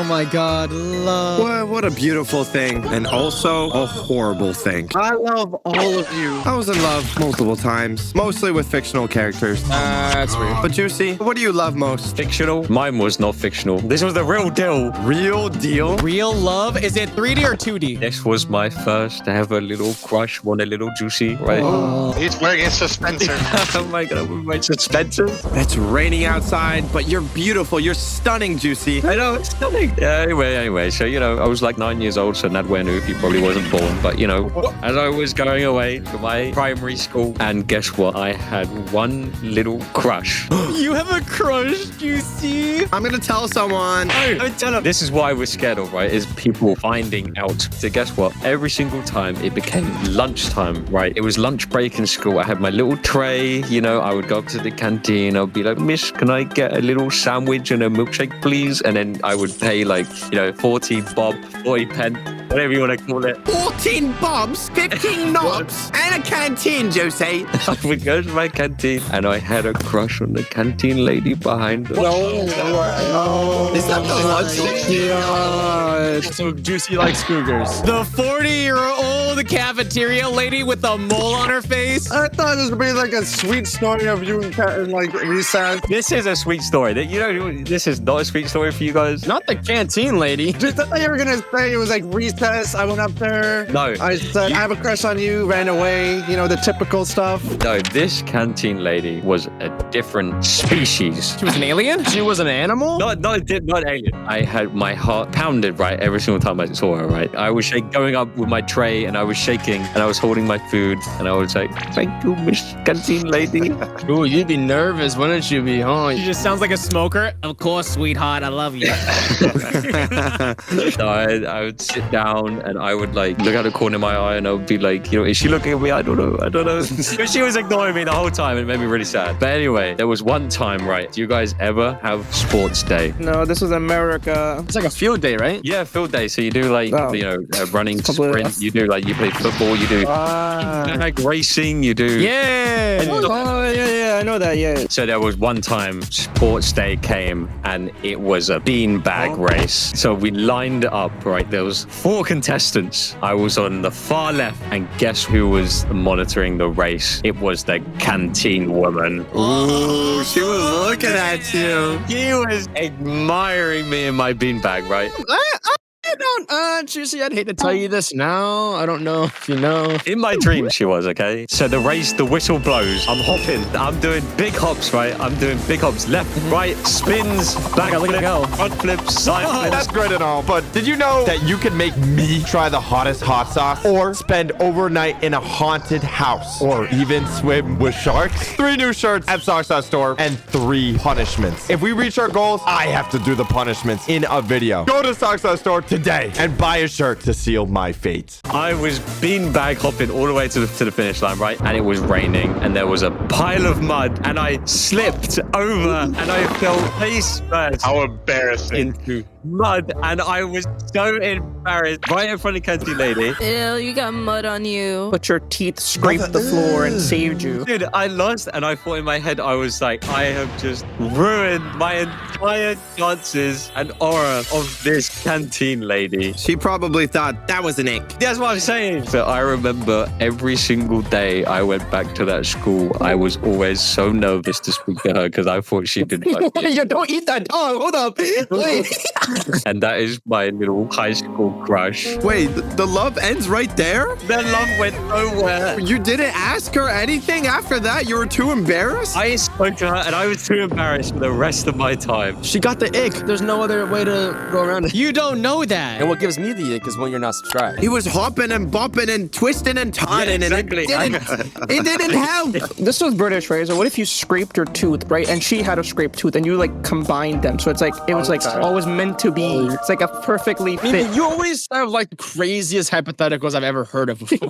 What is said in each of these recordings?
Oh my God, love. What a beautiful thing, and also a horrible thing. I love all of you. I was in love multiple times, mostly with fictional characters. That's weird. But Juicy, what do you love most? Fictional? Mine was not fictional. This was the real deal. Real deal? Real love? Is it 3D or 2D? This was my first ever little crush on a little Juicy, right? Oh. He's wearing his suspensor. Oh my God, with my suspensors. It's raining outside, but you're beautiful. You're stunning, Juicy. I know, it's stunning. Yeah, anyway, so, I was like 9 years old, so Nadware knew he probably wasn't born. But, as I was going away to my primary school, and guess what? I had one little crush. You have a crush, Juicy? I'm gonna tell someone. Don't tell them. This is what I was scared of, right? Is people finding out. So guess what? Every single time it became lunchtime, right? It was lunch break in school. I had my little tray, I would go up to the canteen. I'd be like, Miss, can I get a little sandwich and a milkshake, please? And then I would pay 40 bob, 40 pence, whatever you want to call it. 14 bobs, 15 knobs, and a canteen, Juicy. I would go to my canteen and I had a crush on the canteen lady behind us. No. Is that the lunch lady? God. So Juicy likes cougars. The 40-year-old cafeteria lady with a mole on her face? I thought this would be like a sweet story of you and Kat in recess. This is a sweet story. This is not a sweet story for you guys. Not the canteen lady. Just thought you were gonna say it was like recess. I went up there. No. I said, I have a crush on you, ran away, the typical stuff. No, this canteen lady was a different species. She was an alien? She was an animal? Not alien. I had my heart pounded, right, every single time I saw her, right? I was going up with my tray and I was shaking and I was holding my food and I was like, thank you, Miss Canteen Lady. Ooh, you'd be nervous, wouldn't you be, huh? She just sounds like a smoker. Of course, sweetheart, I love you. So I would sit down and I would look out the corner of my eye and I would be like, is she looking at me? I don't know. But she was ignoring me the whole time. It made me really sad. But anyway, there was one time, right? Do you guys ever have sports day? No, this was America. It's like a field day, right? Yeah, field day. So you do running sprint. You do you play football. You do racing. You do. Yeah. Oh, yeah, I know that, yeah. So there was one time sports day came and it was a beanbag race. So we lined up, right? There was 4 contestants. I was on the far left and guess who was monitoring the race? It was the canteen woman. Ooh, she was looking at you. He was admiring me in my beanbag, right? I don't, Juicy, I'd hate to tell you this now. I don't know if you know. In my dream, she was, okay? So the race, the whistle blows. I'm hopping. I'm doing big hops, right? I'm doing big hops. Left, right, spins, back, Look at it go. front flips, side flips. That's great and all, but did you know that you can make me try the hottest hot sauce or spend overnight in a haunted house or even swim with sharks? 3 new shirts at Sock Sauce Store and 3 punishments. If we reach our goals, I have to do the punishments in a video. Go to Sock Sauce Store today and buy a shirt to seal my fate. I was beanbag hopping all the way to the finish line, right? And it was raining and there was a pile of mud and I slipped over and I fell face first How embarrassing. into mud and I was so embarrassed right in front of Canteen Lady. Ew, you got mud on you. But your teeth scraped the floor and saved you. Dude, I lost and I thought in my head, I was like, I have just ruined my entire chances and aura of this canteen lady. She probably thought that was an ick. That's what I'm saying. So I remember every single day I went back to that school, I was always so nervous to speak to her because I thought she didn't like me. You don't eat that. Oh, hold up. Wait. And that is my little high school crush. Wait, the love ends right there? Their love went nowhere. You didn't ask her anything after that? You were too embarrassed? I spoke to her and I was too embarrassed for the rest of my time. She got the ick. There's no other way to go around it. You don't know that. And what gives me the ick is when you're not subscribed. He was hopping and bumping and twisting and turning, exactly. and it didn't help. This was British, right? So what if you scraped your tooth, right? And she had a scraped tooth and you combined them. So it's always meant to be. It's like a perfectly fit. You always have the craziest hypotheticals I've ever heard of before.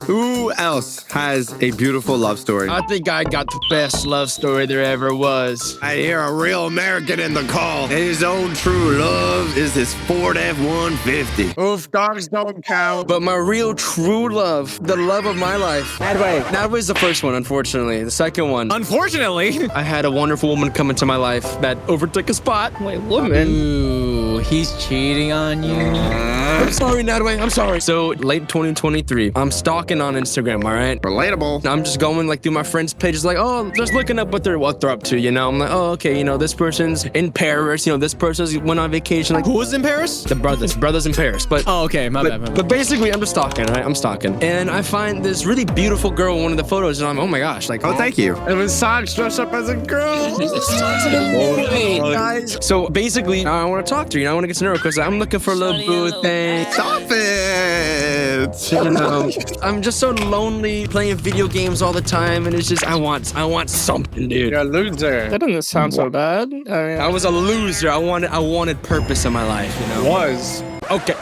Who else has a beautiful love story? I think I got the best love story there ever was. I hear a real American in the call. His own true love is his Ford F-150. Oof, dogs don't count. But my real true love, the love of my life. That was the first one, unfortunately. The second one, Unfortunately. I had a wonderful woman come into my life that overtook a spot. Wait, woman. Ooh, he's cheating on you. I'm sorry, Nadway. I'm sorry. So late 2023, I'm stalking on Instagram, all right? Relatable. I'm just going like through my friends' pages, like, oh, just looking up what they're up to, you know? I'm like, oh, okay, you know, this person's in Paris, you know, this person's went on vacation. Like, Who was in Paris? the brothers in Paris. But Oh, okay, my bad. but basically, I'm just stalking, right? I'm stalking, and I find this really beautiful girl in one of the photos, and I'm, oh my gosh, like, Oh, thank you. It was Socks dressed up as a girl. Guys. So basically, I want to talk to her. You know, I want to get to know her because I'm looking for a little boo thing. Stop it. You know, I'm just so lonely playing video games all the time, and it's just I want something, dude. You're a loser. That doesn't sound so bad. I mean, I was a loser. I wanted purpose in my life. You know. Was. Okay.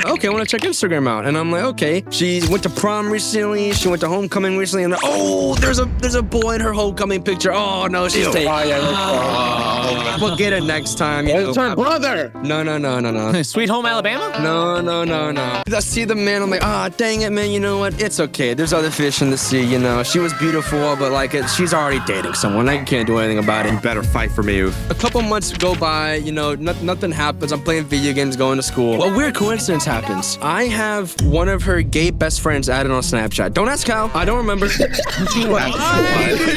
Okay, I want to check Instagram out, and I'm like, okay. She went to prom recently. She went to homecoming recently, and oh, there's a boy in her homecoming picture. Oh no, she's taking. We'll get it next time. You know. It's her brother. No. Sweet Home Alabama? No. I see the man. I'm like, dang it, man. You know what? It's okay. There's other fish in the sea. You know, she was beautiful, but like, she's already dating someone. I can't do anything about it. You better fight for me. A couple months go by. You know, nothing happens. I'm playing video games, going to school. A weird coincidence happens. I have one of her gay best friends added on Snapchat. Don't ask how. I don't remember.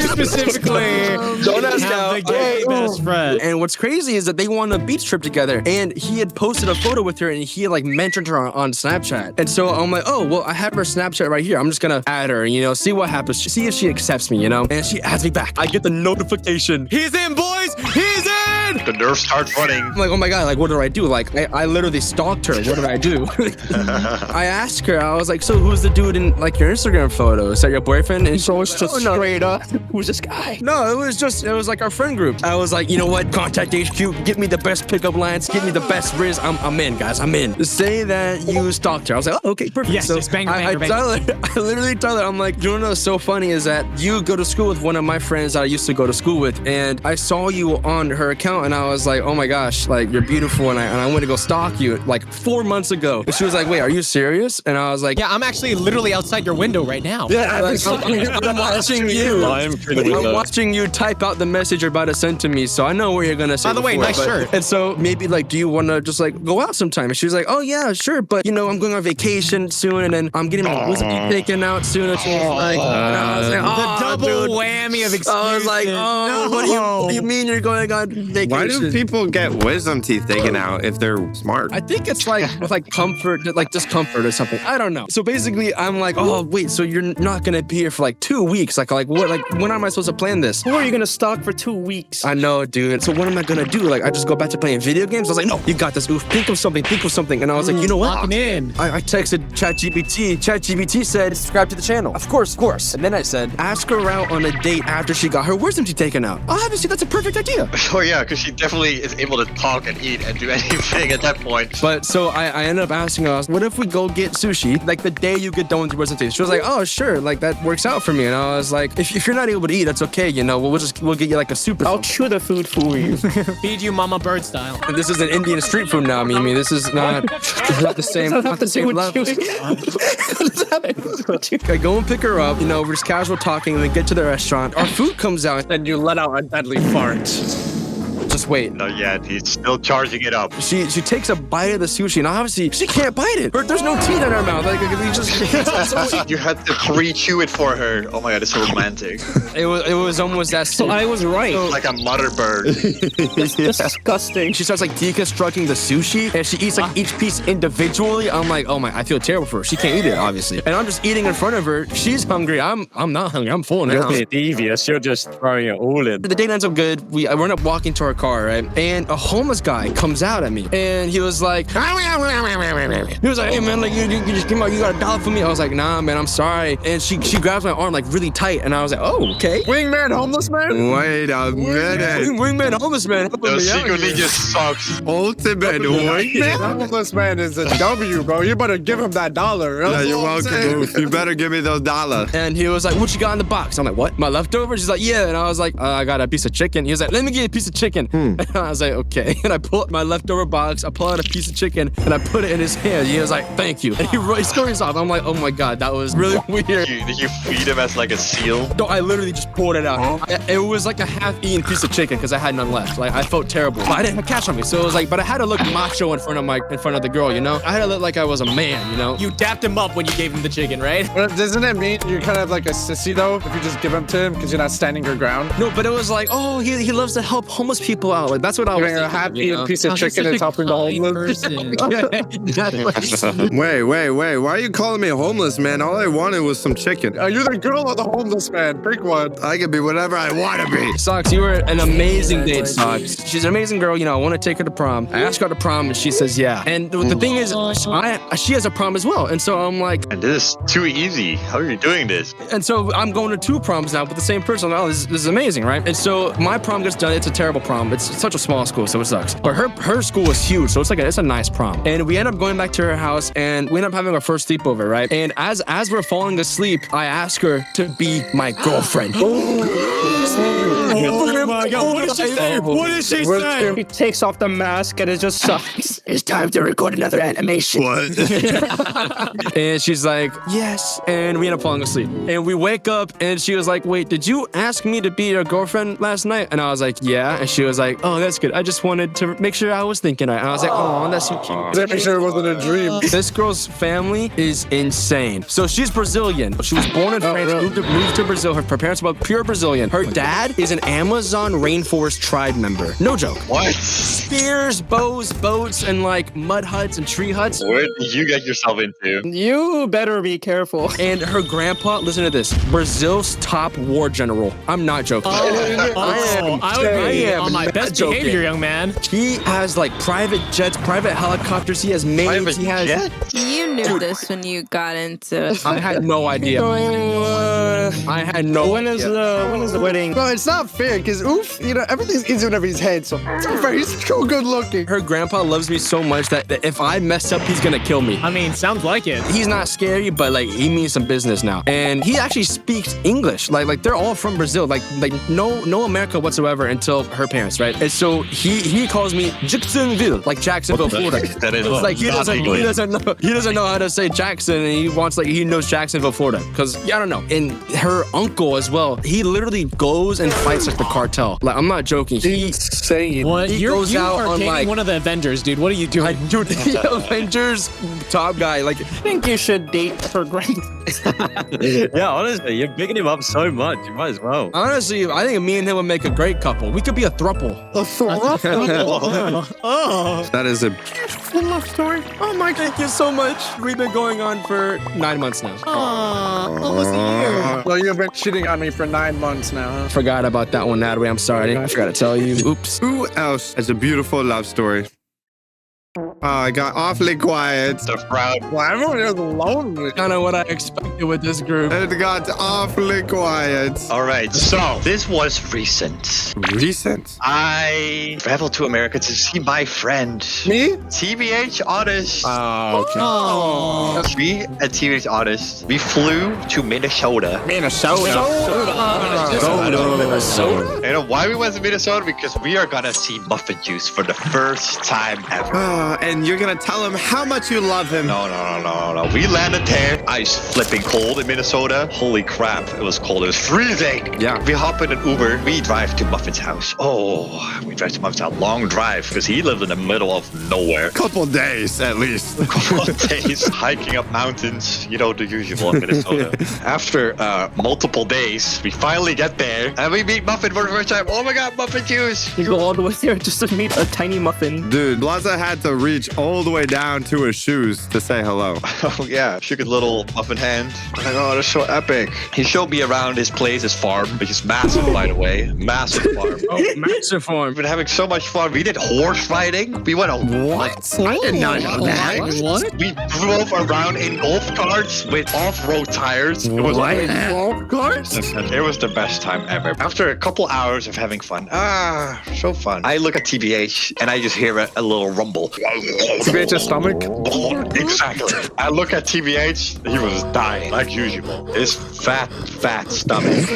Specifically. Don't ask how. The gay best friend. And what's crazy is that they went on a beach trip together, and he had posted a photo with her, and he had like mentioned her on Snapchat. And so I'm like, oh, well, I have her Snapchat right here. I'm just gonna add her, you know, see what happens, see if she accepts me, you know. And she adds me back. I get the notification. He's in, boys. He's in. The nerve starts running. I'm like, oh my god, like what do I do? Like I literally stalked her. What did I do? I asked her. I was like, so who's the dude in like your Instagram photo? Is that your boyfriend? And so it's just straight up. Who's this guy? No, it was like our friend group. I was like, you know what? Contact HQ. Get me the best pickup lines. Give me the best riz. I'm in, guys. I'm in. Say that you stalked her. I was like, oh, okay, perfect. Yes, just bang, bang, bang. I literally tell her, I'm like, you know what's so funny is that you go to school with one of my friends that I used to go to school with, and I saw you on her account, and I was like, oh my gosh, like you're beautiful, and I went to go stalk you like 4 months ago. And she was like, wait, are you serious? And I was like, Yeah, I'm actually literally outside your window right now. yeah, like, I'm watching you. I'm watching you type out the message you're about to send to me, so I know what you're gonna say. By the way, before, nice but- shirt. And so maybe like, do you want to just like go out sometime? And she was like, oh yeah, sure, but you know, I'm going on vacation soon, and then I'm getting my wisdom teeth taken out soon. And she was like, and I was like, The oh, double dude. whammy of excuses. I was like, oh, what do you mean you're going on vacation? Why do people get wisdom teeth taken out if they're smart? I think it's like with like comfort, like discomfort or something. I don't know. So basically, I'm like, oh wait, so you're not gonna be here for like 2 weeks? Like what? Like when am I supposed to plan this? Who are you gonna stalk for 2 weeks? I know, dude. So what am I gonna do? Like I just go back to playing video games? I was like, no, you got this. Oof, think of something. And I was like, you know what? Locking in. I texted ChatGPT. ChatGPT said, Subscribe to the channel. Of course. And then I said, ask her out on a date after she got her wisdom teeth taken out. Oh, obviously that's a perfect idea. Oh yeah, because she definitely is able to talk and eat and do anything at that point. But so I ended up asking her, what if we go get sushi like the day you get done with your wisdom teeth? She was like, oh sure, like that works out for me. And I was like, if you're not able to eat, that's okay. You know, we'll get you like a super. I'll chew the food for you. Feed you mama bird style. And this is an Indian street food now, Mimi. This is not the same. Not the same level. I go and pick her up. You know, we're just casual talking, and then get to the restaurant. Our food comes out, Then you let out a deadly fart. just wait. Not yet. He's still charging it up. She takes a bite of the sushi, and obviously she can't bite it. There's no teeth in her mouth. Like we just. You had to pre-chew it for her. Oh my god, it's so romantic. It was almost that. So I was right. Like a mother bird. Disgusting. She starts like deconstructing the sushi, and she eats like each piece individually. I'm like, oh my, I feel terrible for her. She can't eat it, obviously. And I'm just eating in front of her. She's hungry. I'm not hungry. I'm full now. You're being devious. You're just throwing it all in. The date ends up good. We end up walking to our car, right? And a homeless guy comes out at me, and he was like, hey man, like you just came out. You got $1 for me? I was like, nah, man, I'm sorry. And she grabs my arm like really tight, and I was like, oh, okay. Wingman, homeless man. Wait a minute. Wingman, homeless man. helping The me out secretly here. just sucks. Ultimate wingman. Homeless man is a W, bro. You better give him that $1. Yeah, you're welcome, Oof. You better give me those dollars. And he was like, what you got in the box? I'm like, what? My leftovers? He's like, yeah. And I was like, I got a piece of chicken. He was like, let me get a piece of chicken. And I was like, okay. And I pull out my leftover box, I pull out a piece of chicken, and I put it in his hand. He was like, thank you. And he scurries off. I'm like, oh my God, that was really weird. Did you feed him as like a seal? No, I literally just pulled it out. It was like a half-eaten piece of chicken because I had none left. Like, I felt terrible. But I didn't have cash on me. So it was like, but I had to look macho in front of the girl, you know? I had to look like I was a man, you know? You dapped him up when you gave him the chicken, right? Well, doesn't it mean you're kind of like a sissy though if you just give them to him because you're not standing your ground? No, but it was like, oh, he loves to help homeless people out. Like, that's what I was Giving a thinking, half-eaten piece of chicken is helping the homeless. Wait. Why are you calling me homeless, man? All I wanted was some chicken. You're the girl or the homeless man? Pick one. I can be whatever I want to be. Socks, you were an amazing date, Socks. She's an amazing girl. You know, I want to take her to prom. I asked her to prom, and she says yeah. And the thing is, she has a prom as well. And so I'm like... And this is too easy. How are you doing this? And so I'm going to 2 proms now with the same person. Oh, this is amazing, right? And so my prom gets done. It's a terrible prom. It's such a small school, so it sucks. But her school is huge, so it's a nice prom. And we end up going back to her house, and we end up having our first sleepover, right? And as we're falling asleep, I ask her to be my girlfriend. Oh my God, what did she say? What did she say? He takes off the mask and it just sucks. It's time to record another animation. What? And she's like, yes. And we end up falling asleep. And we wake up, and she was like, wait, did you ask me to be your girlfriend last night? And I was like, yeah. And she was like, oh, that's good. I just wanted to make sure I was thinking right. And I was like, oh, that's so cute. Make sure it wasn't a dream. This girl's family is insane. So she's Brazilian. She was born in France, moved to Brazil. Her parents were pure Brazilian. Her dad is an Amazon rainforest tribe member. No joke. What? Spears, bows, boats, and like mud huts and tree huts. What did you get yourself into? You better be careful. And her grandpa, listen to this, Brazil's top war general. I'm not joking. I would be on my best joking. behavior, young man. He has like private jets, private helicopters. He has maids. He has. You knew this when you got into it. I had no idea. I had no. When is the wedding? No, it's not fair because everything's easy whenever he's head. So it's not fair. He's so good looking. Her grandpa loves me so much that if I mess up, he's gonna kill me. I mean, sounds like it. He's not scary, but like he means some business now. And he actually speaks English. Like they're all from Brazil. Like no America whatsoever until her parents, right? And so he calls me Jacksonville, like Jacksonville, Florida. That is like he doesn't know how to say Jackson, and he knows Jacksonville, Florida. Because I don't know. And her uncle as well. He literally goes and fights like the cartel. Like I'm not joking. Insane. What? He You goes out are on dating like one of the Avengers, dude. What are you doing? dude, the Avengers top guy. Like I think you should date her grandma. Yeah, honestly, you're bigging him up so much. You might as well. honestly, I think me and him would make a great couple. We could be a throuple. That is a beautiful love story. Oh my, thank you so much. We've been going on for 9 months now. Almost a year. Well, you've been cheating on me for 9 months now, huh? Forgot about that one, Natalie. I'm sorry. I forgot to tell you. Oops. Who else has a beautiful love story? Oh, I got awfully quiet. The crowd. Well, everyone is lonely. Kind of what I expected with this group. It got awfully quiet. All right, so this was recent. Recent? I traveled to America to see my friend. Me? TBH Honest. Okay. We at TBH Honest, we flew to Minnesota. Minnesota. You know why we went to Minnesota? Because we are gonna see Muffin Juice for the first time ever. And you're gonna tell him how much you love him. No. We landed there. Ice flipping cold in Minnesota. Holy crap, it was cold. It was freezing. Yeah. We hop in an Uber. We drive to Muffin's house. We drive to Muffin's house. Long drive because he lived in the middle of nowhere. Couple days at least. Couple of days hiking up mountains. You know, the usual in Minnesota. After multiple days, we finally get there and we meet Muffin for the first time. Oh my God, Muffin Juice. You go all the way there just to meet a tiny muffin. Dude, Blaza had to reach all the way down to his shoes to say hello. Oh yeah, shook his little muffin hand. I'm like, oh, that's so epic. He showed me around his place, his farm, which is massive, by the way. Massive farm. Massive farm. We've been having so much fun. We did horse riding. We went on What? I did not know that. What? We drove around in golf carts with off-road tires. It was like Golf carts? it was the best time ever. After a couple hours of having fun, so fun. I look at TBH and I just hear a little rumble. Scratch his stomach. Exactly. I look at TBH, he was dying, like usual. His fat stomach.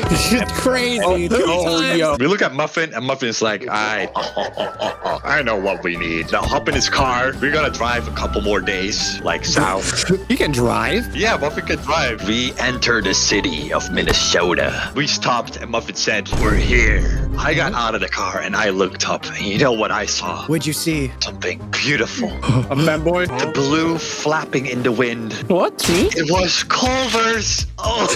Crazy. We look at Muffin, and Muffin's like, I know what we need. Now hop in his car. We're gonna drive a couple more days, like south. You can drive? Yeah, Muffin can drive. We entered the city of Minnesota. We stopped, and Muffin said, we're here. I got out of the car, and I looked up, and you know what I saw? What'd you see? Something beautiful. A bad boy? The blue flapping in the wind. What? Me? It was Culvers. Oh,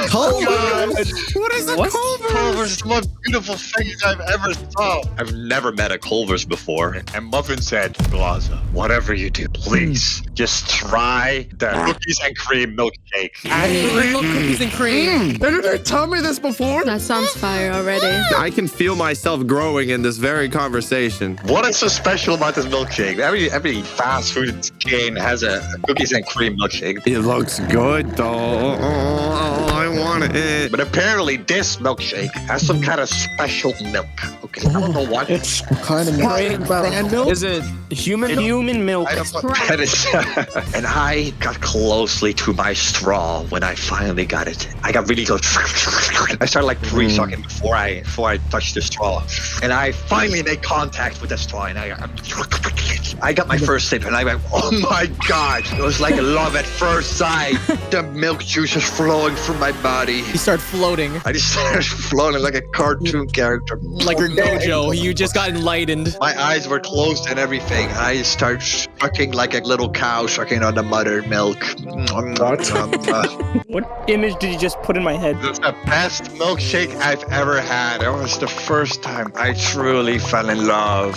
Culvers? What is a Culvers? Culvers is the most beautiful thing I've ever saw. I've never met a Culvers before. And Muffin said, Blaza, whatever you do, please just try the cookies and cream milkshake. I love cookies and cream. Did they tell me this before? That sounds fire already. I can feel myself growing in this very conversation. What is so special about this milkshake? Every fast food chain has a cookies and cream milkshake. It looks good, though. Oh, I want it. But apparently this milkshake has some kind of special milk. Okay, I don't know what. It's kind of milk. Is it human? Human milk. I don't know what that is. And I got closely to my straw when I finally got it. I got really close. I started like pre-sucking before I touched the straw. And I finally made contact with the straw, and I got my first sip, and I went, oh my God. It was like love at first sight. The milk juice is flowing from my body. You start floating. I just started floating like a cartoon character. Like your dojo. You just got enlightened. My eyes were closed and everything. I started sucking like a little cow sucking on the mother milk. What image did you just put in my head? It was the best milkshake I've ever had. It was the first time I truly fell in love.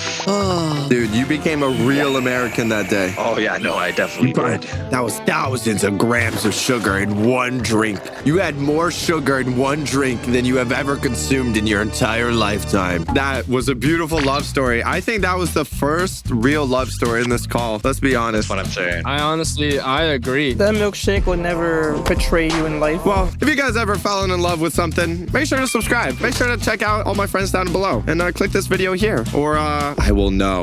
Dude, you became a real American that day. Oh yeah, no, I definitely did. That was thousands of grams of sugar in one drink. You had more sugar in one drink than you have ever consumed in your entire lifetime. That was a beautiful love story. I think that was the first real love story in this call. Let's be honest. What I'm saying. I agree. That milkshake will never betray you in life. Well, if you guys ever fallen in love with something, make sure to subscribe. Make sure to check out all my friends down below and click this video here, or I will know.